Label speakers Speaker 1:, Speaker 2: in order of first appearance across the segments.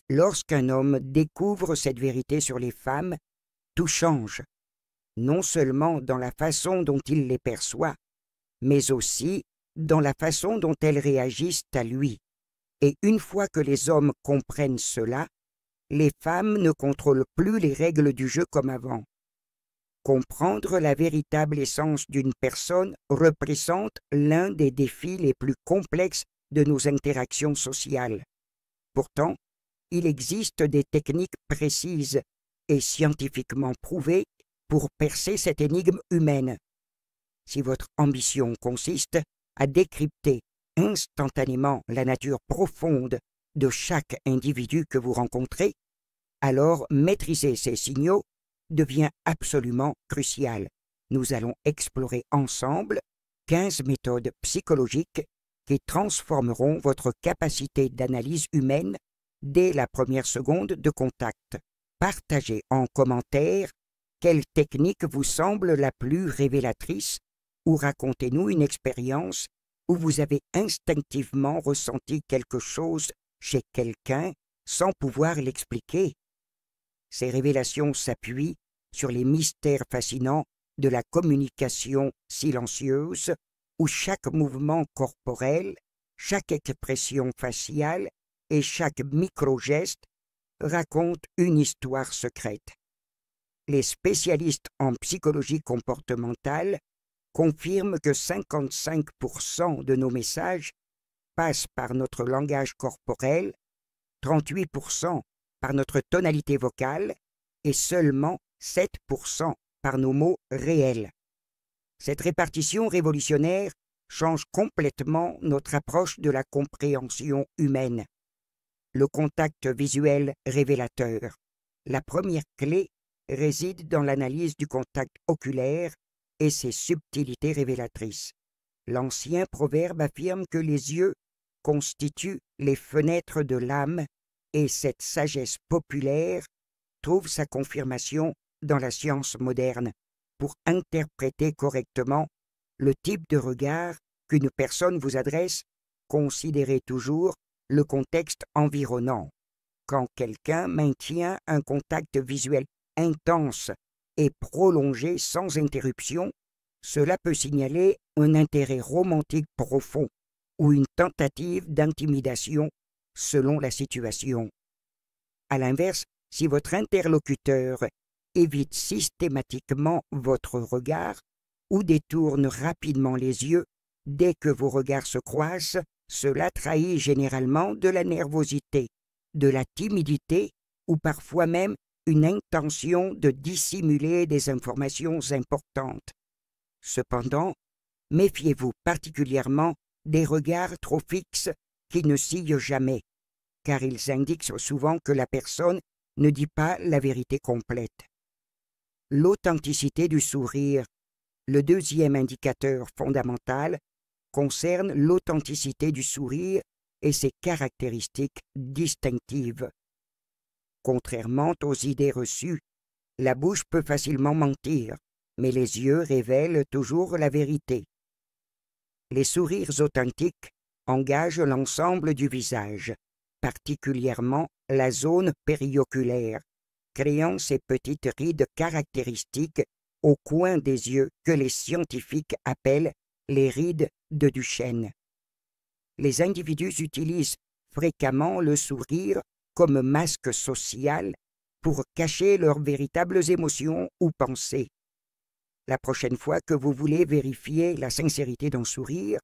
Speaker 1: Lorsqu'un homme découvre cette vérité sur les femmes, tout change, non seulement dans la façon dont il les perçoit, mais aussi dans la façon dont elles réagissent à lui. Et une fois que les hommes comprennent cela, les femmes ne contrôlent plus les règles du jeu comme avant. Comprendre la véritable essence d'une personne représente l'un des défis les plus complexes de nos interactions sociales. Pourtant, il existe des techniques précises et scientifiquement prouvées pour percer cette énigme humaine. Si votre ambition consiste à décrypter instantanément la nature profonde de chaque individu que vous rencontrez, alors maîtriser ces signaux devient absolument crucial. Nous allons explorer ensemble 15 méthodes psychologiques qui transformeront votre capacité d'analyse humaine dès la première seconde de contact. Partagez en commentaire quelle technique vous semble la plus révélatrice ou racontez-nous une expérience où vous avez instinctivement ressenti quelque chose chez quelqu'un sans pouvoir l'expliquer. Ces révélations s'appuient sur les mystères fascinants de la communication silencieuse où chaque mouvement corporel, chaque expression faciale et chaque micro-geste raconte une histoire secrète. Les spécialistes en psychologie comportementale confirment que 55% de nos messages passent par notre langage corporel, 38% par notre tonalité vocale et seulement 7% par nos mots réels. Cette répartition révolutionnaire change complètement notre approche de la compréhension humaine. Le contact visuel révélateur. La première clé réside dans l'analyse du contact oculaire et ses subtilités révélatrices. L'ancien proverbe affirme que les yeux constituent les fenêtres de l'âme et cette sagesse populaire trouve sa confirmation dans la science moderne. Pour interpréter correctement le type de regard qu'une personne vous adresse, considérez toujours le contexte environnant. Quand quelqu'un maintient un contact visuel intense et prolongé sans interruption, cela peut signaler un intérêt romantique profond ou une tentative d'intimidation selon la situation. À l'inverse, si votre interlocuteur évite systématiquement votre regard ou détourne rapidement les yeux dès que vos regards se croisent, cela trahit généralement de la nervosité, de la timidité ou parfois même une intention de dissimuler des informations importantes. Cependant, méfiez-vous particulièrement des regards trop fixes qui ne sillent jamais, car ils indiquent souvent que la personne ne dit pas la vérité complète. L'authenticité du sourire. Le deuxième indicateur fondamental concerne l'authenticité du sourire et ses caractéristiques distinctives. Contrairement aux idées reçues, la bouche peut facilement mentir, mais les yeux révèlent toujours la vérité. Les sourires authentiques engagent l'ensemble du visage, particulièrement la zone périoculaire, créant ces petites rides caractéristiques au coin des yeux que les scientifiques appellent les rides de Duchenne. Les individus utilisent fréquemment le sourire comme masque social pour cacher leurs véritables émotions ou pensées. La prochaine fois que vous voulez vérifier la sincérité d'un sourire,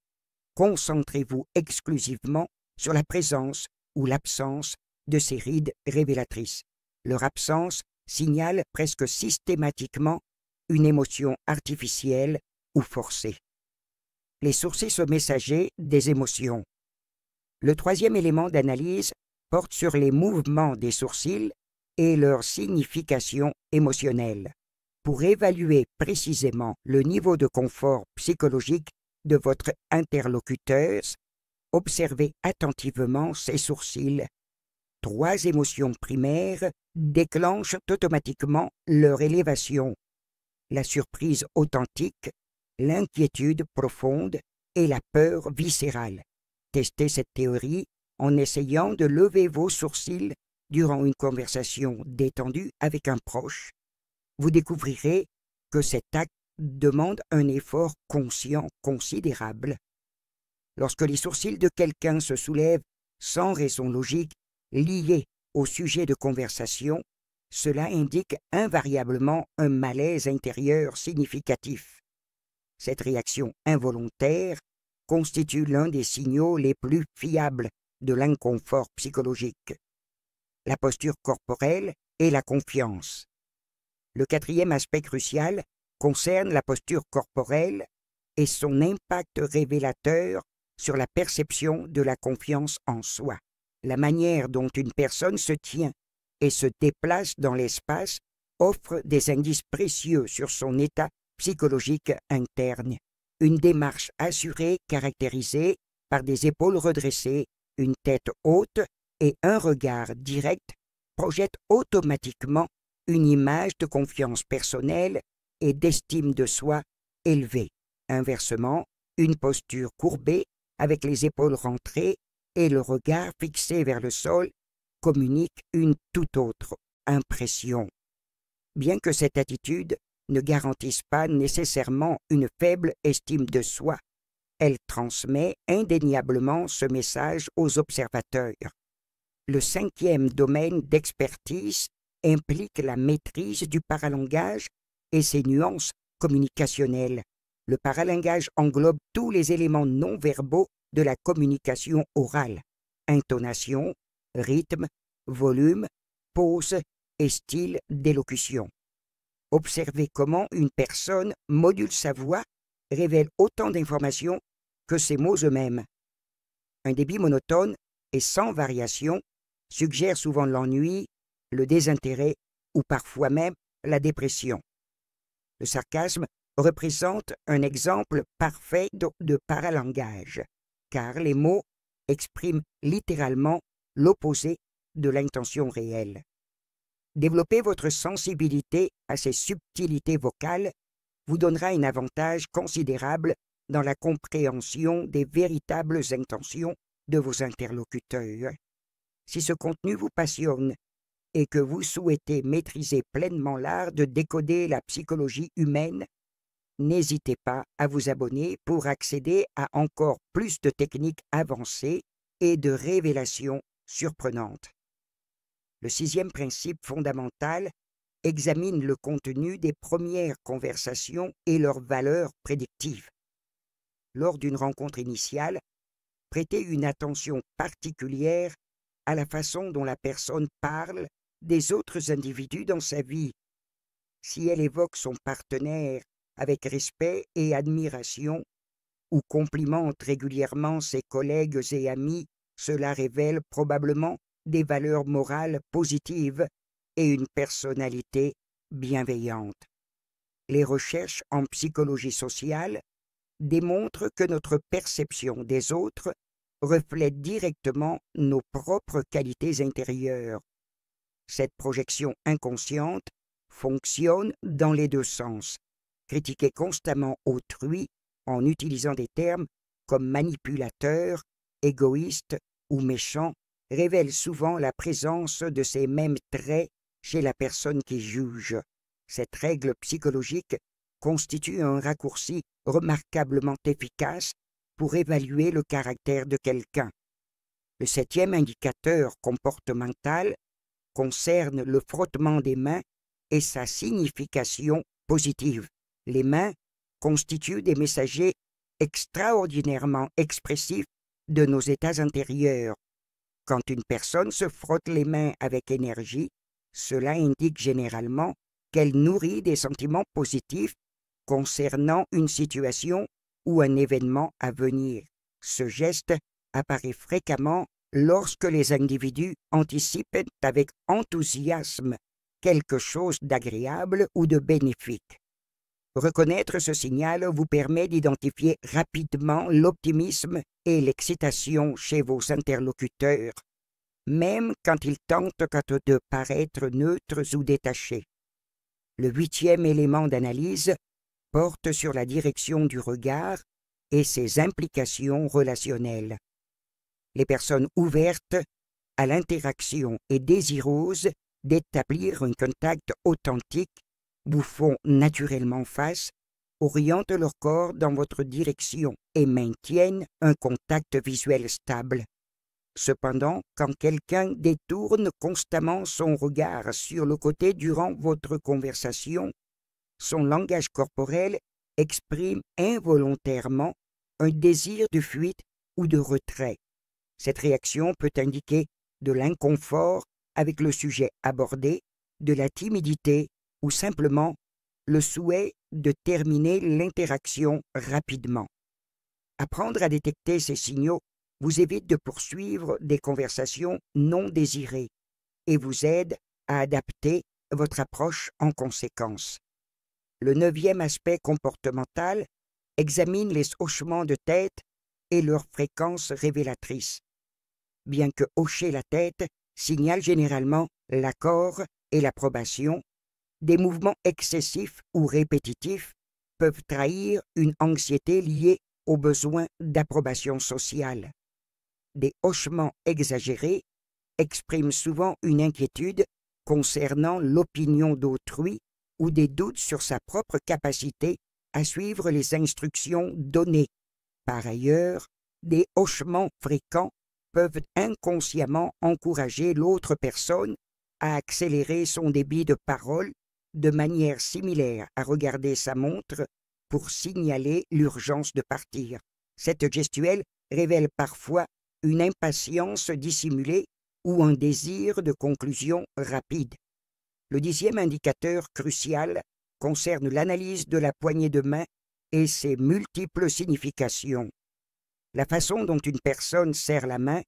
Speaker 1: concentrez-vous exclusivement sur la présence ou l'absence de ces rides révélatrices. Leur absence signale presque systématiquement une émotion artificielle ou forcée. Les sourcils sont messagers des émotions. Le troisième élément d'analyse porte sur les mouvements des sourcils et leur signification émotionnelle. Pour évaluer précisément le niveau de confort psychologique de votre interlocuteur, observez attentivement ses sourcils. 3 émotions primaires déclenchent automatiquement leur élévation: la surprise authentique, l'inquiétude profonde et la peur viscérale. Testez cette théorie en essayant de lever vos sourcils durant une conversation détendue avec un proche, vous découvrirez que cet acte demande un effort conscient considérable. Lorsque les sourcils de quelqu'un se soulèvent sans raison logique liée au sujet de conversation, cela indique invariablement un malaise intérieur significatif. Cette réaction involontaire constitue l'un des signaux les plus fiables de l'inconfort psychologique. La posture corporelle et la confiance. Le quatrième aspect crucial concerne la posture corporelle et son impact révélateur sur la perception de la confiance en soi. La manière dont une personne se tient et se déplace dans l'espace offre des indices précieux sur son état psychologique interne. Une démarche assurée caractérisée par des épaules redressées, une tête haute et un regard direct projette automatiquement une image de confiance personnelle et d'estime de soi élevée. Inversement, une posture courbée avec les épaules rentrées et le regard fixé vers le sol communique une toute autre impression. Bien que cette attitude ne garantisse pas nécessairement une faible estime de soi, elle transmet indéniablement ce message aux observateurs. Le cinquième domaine d'expertise implique la maîtrise du paralangage et ses nuances communicationnelles. Le paralangage englobe tous les éléments non verbaux de la communication orale: intonation, rythme, volume, pause et style d'élocution. Observez comment une personne module sa voix révèle autant d'informations que ses mots eux-mêmes. Un débit monotone et sans variation suggère souvent l'ennui, le désintérêt ou parfois même la dépression. Le sarcasme représente un exemple parfait de paralangage, car les mots expriment littéralement l'opposé de l'intention réelle. Développer votre sensibilité à ces subtilités vocales vous donnera un avantage considérable dans la compréhension des véritables intentions de vos interlocuteurs. Si ce contenu vous passionne et que vous souhaitez maîtriser pleinement l'art de décoder la psychologie humaine, n'hésitez pas à vous abonner pour accéder à encore plus de techniques avancées et de révélations surprenantes. Le sixième principe fondamental examine le contenu des premières conversations et leurs valeurs prédictives. Lors d'une rencontre initiale, prêtez une attention particulière à la façon dont la personne parle des autres individus dans sa vie. Si elle évoque son partenaire avec respect et admiration ou complimente régulièrement ses collègues et amis, cela révèle probablement des valeurs morales positives et une personnalité bienveillante. Les recherches en psychologie sociale démontrent que notre perception des autres reflète directement nos propres qualités intérieures. Cette projection inconsciente fonctionne dans les deux sens. Critiquer constamment autrui en utilisant des termes comme manipulateur, égoïste ou méchant révèle souvent la présence de ces mêmes traits chez la personne qui juge. Cette règle psychologique constitue un raccourci remarquablement efficace pour évaluer le caractère de quelqu'un. Le septième indicateur comportemental concerne le frottement des mains et sa signification positive. Les mains constituent des messagers extraordinairement expressifs de nos états intérieurs. Quand une personne se frotte les mains avec énergie, cela indique généralement qu'elle nourrit des sentiments positifs concernant une situation ou un événement à venir. Ce geste apparaît fréquemment lorsque les individus anticipent avec enthousiasme quelque chose d'agréable ou de bénéfique. Reconnaître ce signal vous permet d'identifier rapidement l'optimisme et l'excitation chez vos interlocuteurs, même quand ils tentent de paraître neutres ou détachés. Le huitième élément d'analyse porte sur la direction du regard et ses implications relationnelles. Les personnes ouvertes à l'interaction et désireuses d'établir un contact authentique, vous font naturellement face, orientent leur corps dans votre direction et maintiennent un contact visuel stable. Cependant, quand quelqu'un détourne constamment son regard sur le côté durant votre conversation, son langage corporel exprime involontairement un désir de fuite ou de retrait. Cette réaction peut indiquer de l'inconfort avec le sujet abordé, de la timidité ou simplement le souhait de terminer l'interaction rapidement. Apprendre à détecter ces signaux vous évite de poursuivre des conversations non désirées et vous aide à adapter votre approche en conséquence. Le 9e aspect comportemental examine les hochements de tête et leur fréquence révélatrice. Bien que hocher la tête signale généralement l'accord et l'approbation, des mouvements excessifs ou répétitifs peuvent trahir une anxiété liée au besoin d'approbation sociale. Des hochements exagérés expriment souvent une inquiétude concernant l'opinion d'autrui ou des doutes sur sa propre capacité à suivre les instructions données. Par ailleurs, des hochements fréquents peuvent inconsciemment encourager l'autre personne à accélérer son débit de parole de manière similaire à regarder sa montre pour signaler l'urgence de partir. Cette gestuelle révèle parfois une impatience dissimulée ou un désir de conclusion rapide. Le 10e indicateur crucial concerne l'analyse de la poignée de main et ses multiples significations. La façon dont une personne serre la main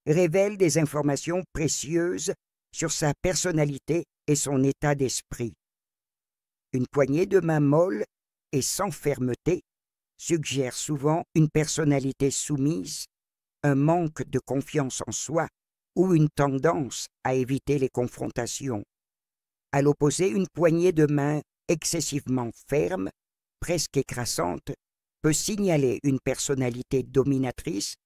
Speaker 1: révèle des informations précieuses sur sa personnalité et son état d'esprit. Une poignée de main molle et sans fermeté suggère souvent une personnalité soumise, un manque de confiance en soi ou une tendance à éviter les confrontations. À l'opposé, une poignée de main excessivement ferme, presque écrasante, peut signaler une personnalité dominatrice,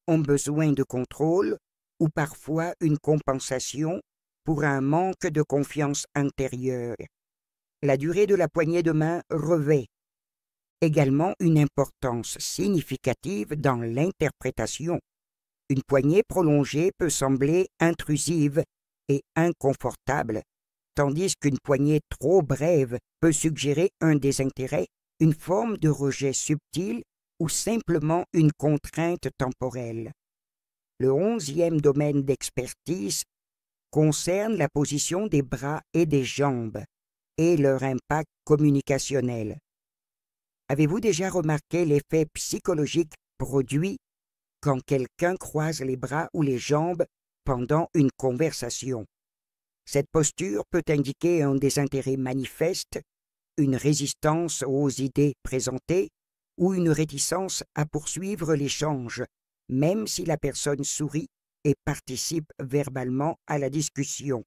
Speaker 1: un besoin de contrôle ou parfois une compensation pour un manque de confiance intérieure. La durée de la poignée de main revêt également une importance significative dans l'interprétation. Une poignée prolongée peut sembler intrusive et inconfortable, tandis qu'une poignée trop brève peut suggérer un désintérêt, une forme de rejet subtil ou simplement une contrainte temporelle. Le 11e domaine d'expertise concerne la position des bras et des jambes et leur impact communicationnel. Avez-vous déjà remarqué l'effet psychologique produit quand quelqu'un croise les bras ou les jambes pendant une conversation? Cette posture peut indiquer un désintérêt manifeste, une résistance aux idées présentées ou une réticence à poursuivre l'échange, même si la personne sourit et participe verbalement à la discussion.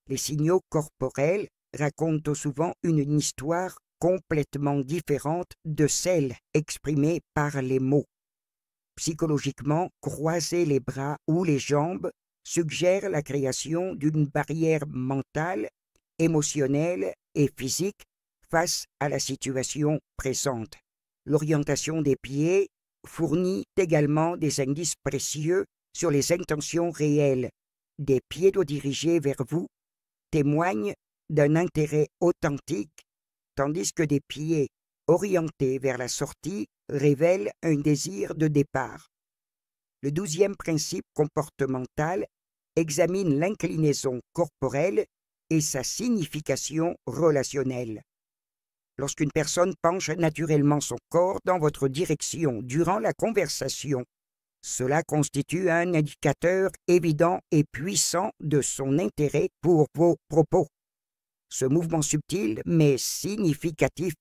Speaker 1: Les signaux corporels racontent souvent une histoire complètement différente de celle exprimée par les mots. Psychologiquement, croiser les bras ou les jambes suggère la création d'une barrière mentale, émotionnelle et physique face à la situation présente. L'orientation des pieds fournit également des indices précieux sur les intentions réelles. Des pieds doigts dirigés vers vous témoignent d'un intérêt authentique, tandis que des pieds orientés vers la sortie révèlent un désir de départ. Le 12e principe comportemental examine l'inclinaison corporelle et sa signification relationnelle. Lorsqu'une personne penche naturellement son corps dans votre direction durant la conversation, cela constitue un indicateur évident et puissant de son intérêt pour vos propos. Ce mouvement subtil mais significatif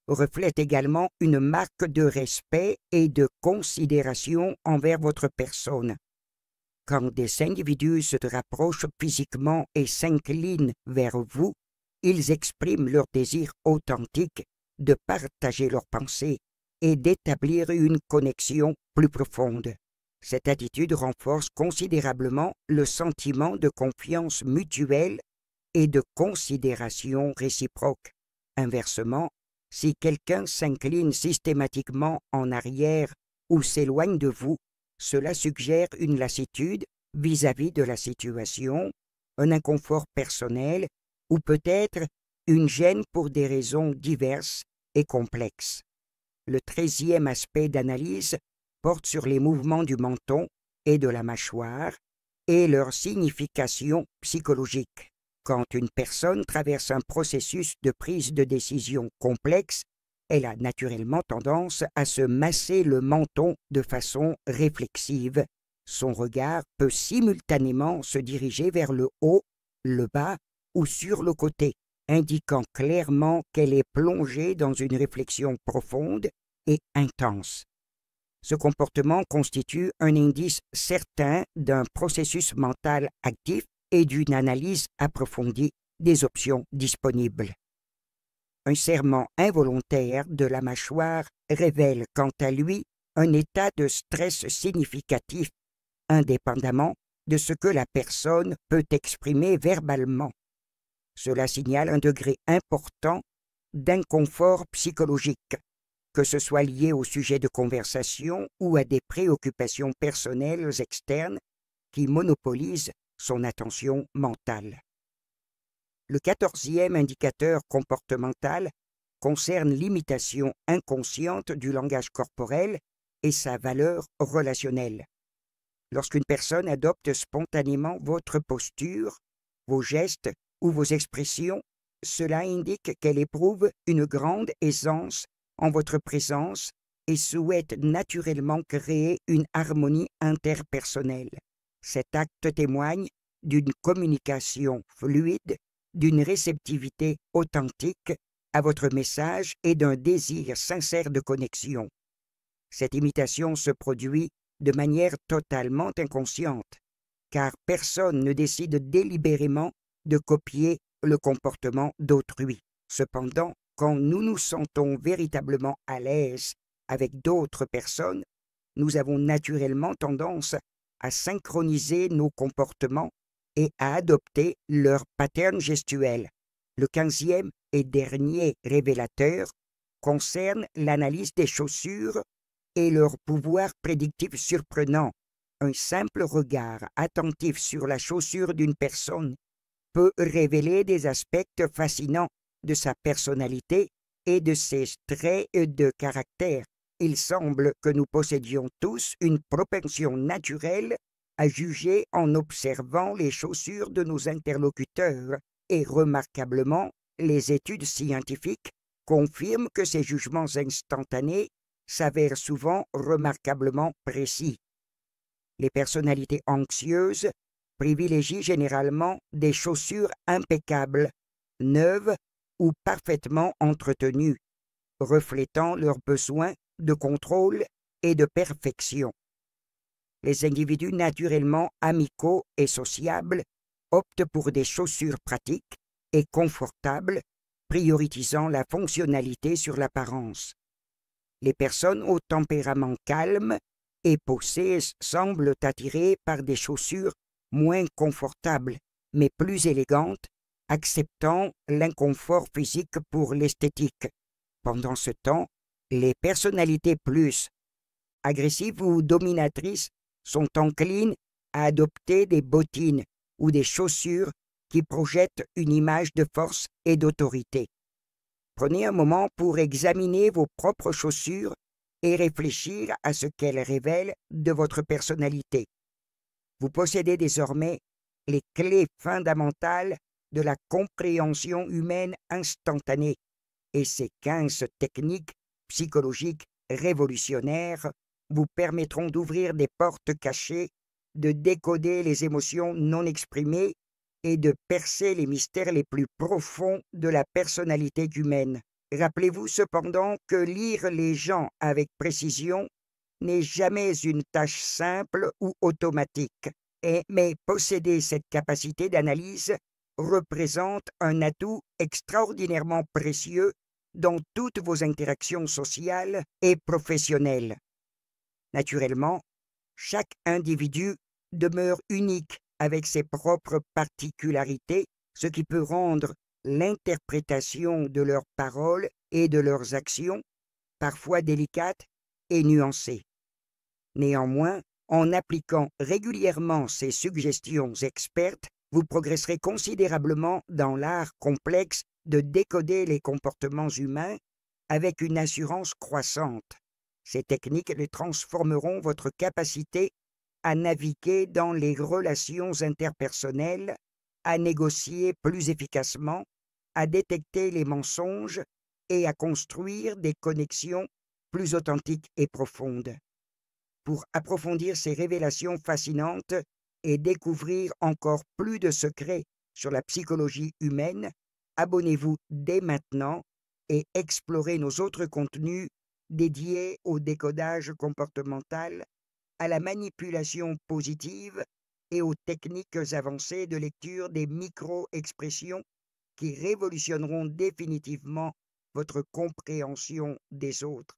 Speaker 1: reflète également une marque de respect et de considération envers votre personne. Quand des individus se rapprochent physiquement et s'inclinent vers vous, ils expriment leur désir authentique de partager leurs pensées et d'établir une connexion plus profonde. Cette attitude renforce considérablement le sentiment de confiance mutuelle et de considération réciproque. Inversement, si quelqu'un s'incline systématiquement en arrière ou s'éloigne de vous, cela suggère une lassitude vis-à-vis de la situation, un inconfort personnel ou peut-être une gêne pour des raisons diverses et complexes. Le 13e aspect d'analyse porte sur les mouvements du menton et de la mâchoire et leur signification psychologique. Quand une personne traverse un processus de prise de décision complexe, elle a naturellement tendance à se masser le menton de façon réflexive. Son regard peut simultanément se diriger vers le haut, le bas ou sur le côté, indiquant clairement qu'elle est plongée dans une réflexion profonde et intense. Ce comportement constitue un indice certain d'un processus mental actif et d'une analyse approfondie des options disponibles. Un serrement involontaire de la mâchoire révèle quant à lui un état de stress significatif, indépendamment de ce que la personne peut exprimer verbalement. Cela signale un degré important d'inconfort psychologique, que ce soit lié au sujet de conversation ou à des préoccupations personnelles externes qui monopolisent son attention mentale. Le 14e indicateur comportemental concerne l'imitation inconsciente du langage corporel et sa valeur relationnelle. Lorsqu'une personne adopte spontanément votre posture, vos gestes ou vos expressions, cela indique qu'elle éprouve une grande aisance en votre présence et souhaite naturellement créer une harmonie interpersonnelle. Cet acte témoigne d'une communication fluide, d'une réceptivité authentique à votre message et d'un désir sincère de connexion. Cette imitation se produit de manière totalement inconsciente, car personne ne décide délibérément de copier le comportement d'autrui. Cependant, quand nous nous sentons véritablement à l'aise avec d'autres personnes, nous avons naturellement tendance à synchroniser nos comportements et à adopter leurs patterns gestuels. Le 15e et dernier révélateur concerne l'analyse des chaussures et leur pouvoir prédictif surprenant. Un simple regard attentif sur la chaussure d'une personne peut révéler des aspects fascinants de sa personnalité et de ses traits de caractère. Il semble que nous possédions tous une propension naturelle à juger en observant les chaussures de nos interlocuteurs, et remarquablement, les études scientifiques confirment que ces jugements instantanés s'avèrent souvent remarquablement précis. Les personnalités anxieuses privilégient généralement des chaussures impeccables, neuves ou parfaitement entretenues, reflétant leurs besoins de contrôle et de perfection. Les individus naturellement amicaux et sociables optent pour des chaussures pratiques et confortables, prioritisant la fonctionnalité sur l'apparence. Les personnes au tempérament calme et posé semblent attirées par des chaussures moins confortables, mais plus élégantes, acceptant l'inconfort physique pour l'esthétique. Pendant ce temps, les personnalités plus agressives ou dominatrices sont enclines à adopter des bottines ou des chaussures qui projettent une image de force et d'autorité. Prenez un moment pour examiner vos propres chaussures et réfléchir à ce qu'elles révèlent de votre personnalité. Vous possédez désormais les clés fondamentales de la compréhension humaine instantanée, et ces 15 techniques psychologiques révolutionnaires vous permettront d'ouvrir des portes cachées, de décoder les émotions non exprimées et de percer les mystères les plus profonds de la personnalité humaine. Rappelez-vous cependant que lire les gens avec précision n'est jamais une tâche simple ou automatique, mais posséder cette capacité d'analyse représente un atout extraordinairement précieux dans toutes vos interactions sociales et professionnelles. Naturellement, Chaque individu demeure unique avec ses propres particularités, ce qui peut rendre l'interprétation de leurs paroles et de leurs actions parfois délicate et nuancée. Néanmoins, en appliquant régulièrement ces suggestions expertes, vous progresserez considérablement dans l'art complexe de décoder les comportements humains avec une assurance croissante. Ces techniques transformeront votre capacité à naviguer dans les relations interpersonnelles, à négocier plus efficacement, à détecter les mensonges et à construire des connexions plus authentiques et profondes. Pour approfondir ces révélations fascinantes et découvrir encore plus de secrets sur la psychologie humaine, abonnez-vous dès maintenant et explorez nos autres contenus dédiés au décodage comportemental, à la manipulation positive et aux techniques avancées de lecture des micro-expressions qui révolutionneront définitivement votre compréhension des autres.